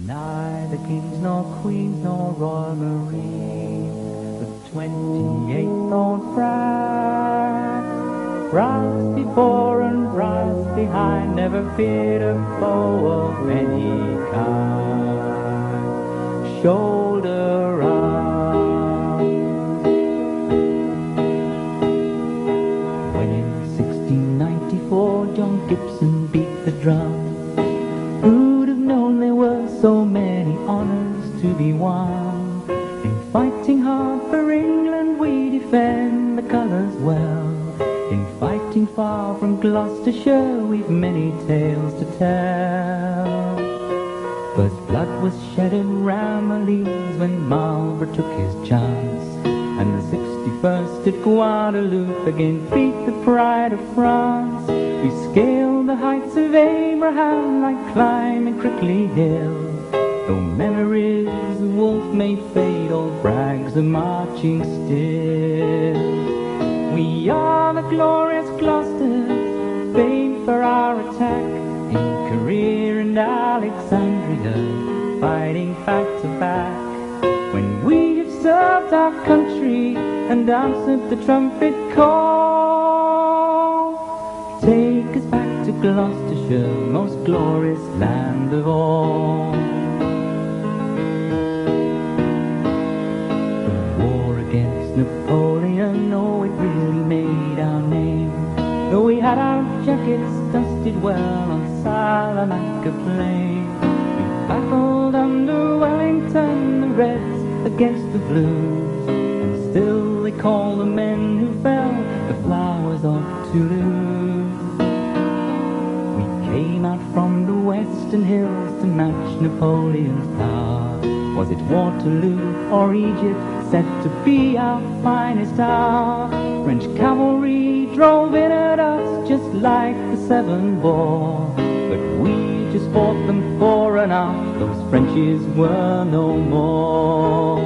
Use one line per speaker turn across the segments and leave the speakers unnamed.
Neither kings nor queens nor royal marines, the 28th old France, brass before and brass behind, never feared a foe of any kind. Shoulder arms. When in 1694 John Gibson beat the drum, who'd have known there were so many honours to be won? In fighting hard for England we defend the colours well. In fighting far from Gloucestershire we've many tales to tell. First blood was shed at Ramillies when Marlborough took his chance, and the 61st at Guadeloupe again beat the pride of France. We scaled the heights of Abraham like climbing Crickley Hill. Though memories of Wolfe may fade, old Bragg's are marching still. We are the glorious Glosters, famed for our attack in Career and Alexandria, fighting back to back. When we have served our country and answered the trumpet call, take us back to Gloucestershire, most glorious land of all. The war against Napoleon, oh, it really made our name. Though we had our jackets dusted well on Salamanca Plain, we battled under Wellington, the Reds against the Blues, and still they call the men who fell the flowers of Toulouse. We came out from the western hills to match Napoleon's power. Was it Waterloo or Egypt said to be our finest hour? French cavalry drove in at us just like the Seven Bore, but we just fought them fore and aft, those Frenchies were no more.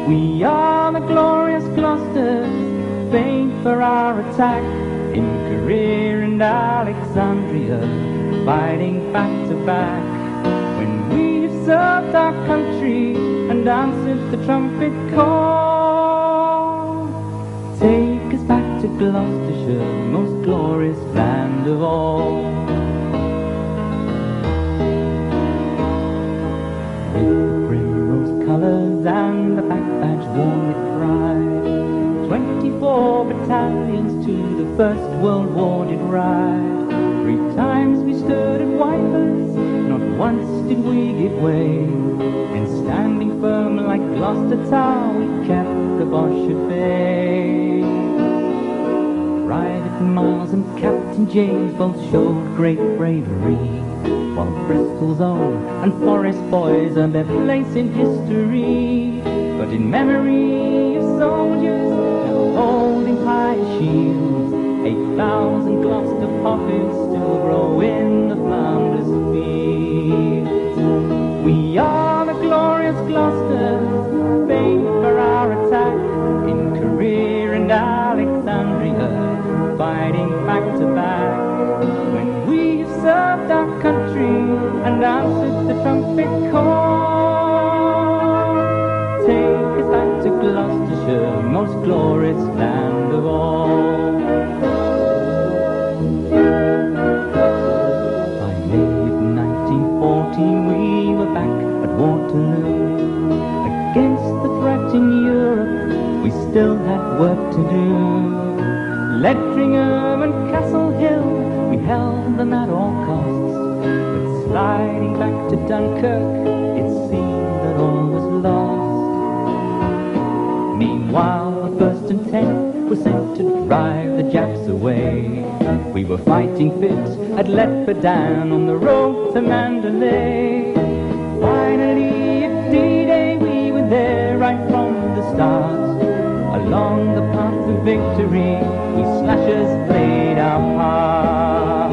We are the glorious Glosters, famed for our attack in Career and Alexandria, fighting back to back. When we've served our country and answered the trumpet call, take us back to Gloucestershire, most glorious land of all. With the primrose colours and the back badge worn with pride, 24 battalions to the First World War did ride. 3 times we stood at Wipers, not once did we give way, and standing firm like Gloucester Tower we kept the Boche at bay. Private Miles and Captain James both showed great bravery, while Bristol's own and Forest boys earned their place in history. But in memory of soldiers now holding high shields, 8,000 Gloucester poppies still grow in the Flanders fields. We are the glorious Glosters, famed for our attack in Career and Alexandria, fighting back to back. When we have served our country and answered the trumpet call, take us back to Gloucestershire, most glorious land of all. By May of 1914 we were back at Waterloo. Against the threat in Europe we still had work to do. Lettringham and Castle Hill we held them at all costs, but sliding back to Dunkirk it seemed that all was lost. Meanwhile the 1st and 10th were sent to drive the Japs away. We were fighting fit at Letbadan on the road to Mandalay. Finally at D-Day we were there right from the start. Along the path of victory we slashers played our part.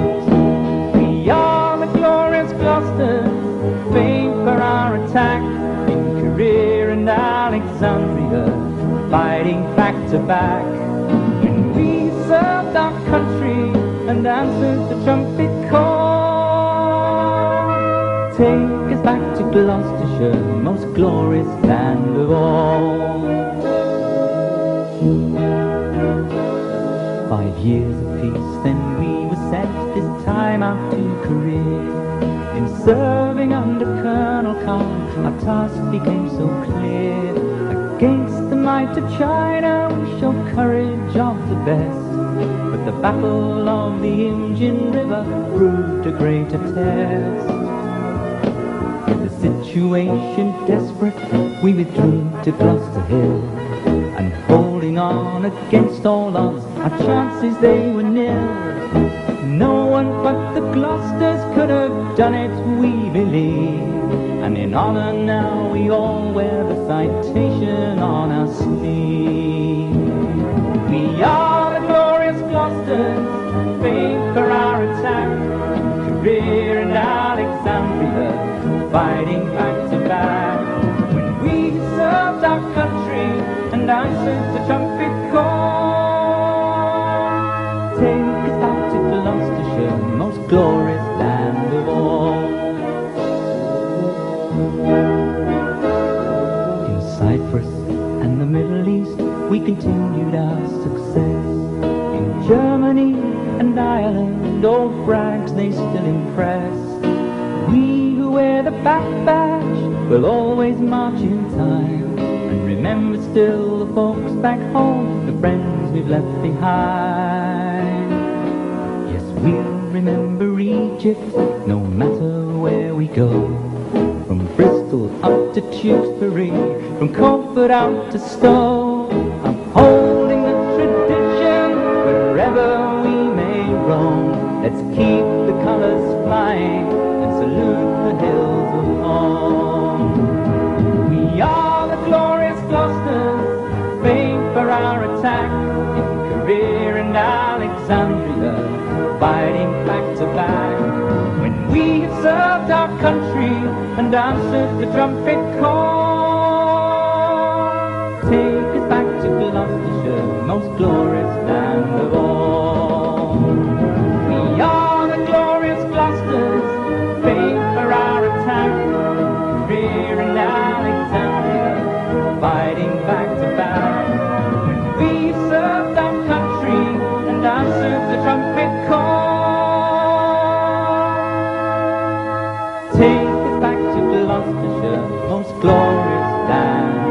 We are the glorious Glosters, famed for our attack in Career and Alexandria, fighting back to back. When we served our country and answered the trumpet call, Take us back to Gloucestershire, most glorious land of all. 5 years of peace, then we were sent this time out to career. In serving under Colonel Coppin, our task became so clear. Against the might of China we showed courage of the best, but the battle of the Indian River proved a greater test. With the situation desperate, we withdrew to Gloucester Hill, and holding on against all odds, our chances they were nil. No one but the Glosters could have done it, we believe, and in honor now we all wear the citation on our sleeve. We are the glorious Glosters, famed for our attack, career in Alexandria, fighting back to back. When we served our country and answered the trumpet call, take us back to Gloucestershire, most glorious land of all. In Cyprus and the Middle East we continued our success. In Germany and Ireland, old brags they still impress. We who wear the back badge will always march in time, and remember still the folks back home, the friends we've left behind. Yes, we'll remember Egypt, no matter where we go, from Bristol up to Tewkesbury, from Colford out to Stowe, upholding the tradition wherever we may roam. Let's keep the colours flying and salute the hills of home. We are the glorious Glosters, famed for our attack, in career in Alexandria, fighting back to back. When we have served our country and answered the trumpet call, take us back to Gloucestershire, most glorious land of all. We are the glorious Glosters, famed for our attack, career in Alexandria, fighting back to back. When we served our country and answered the trumpet call, take us back to Gloucestershire, most glorious land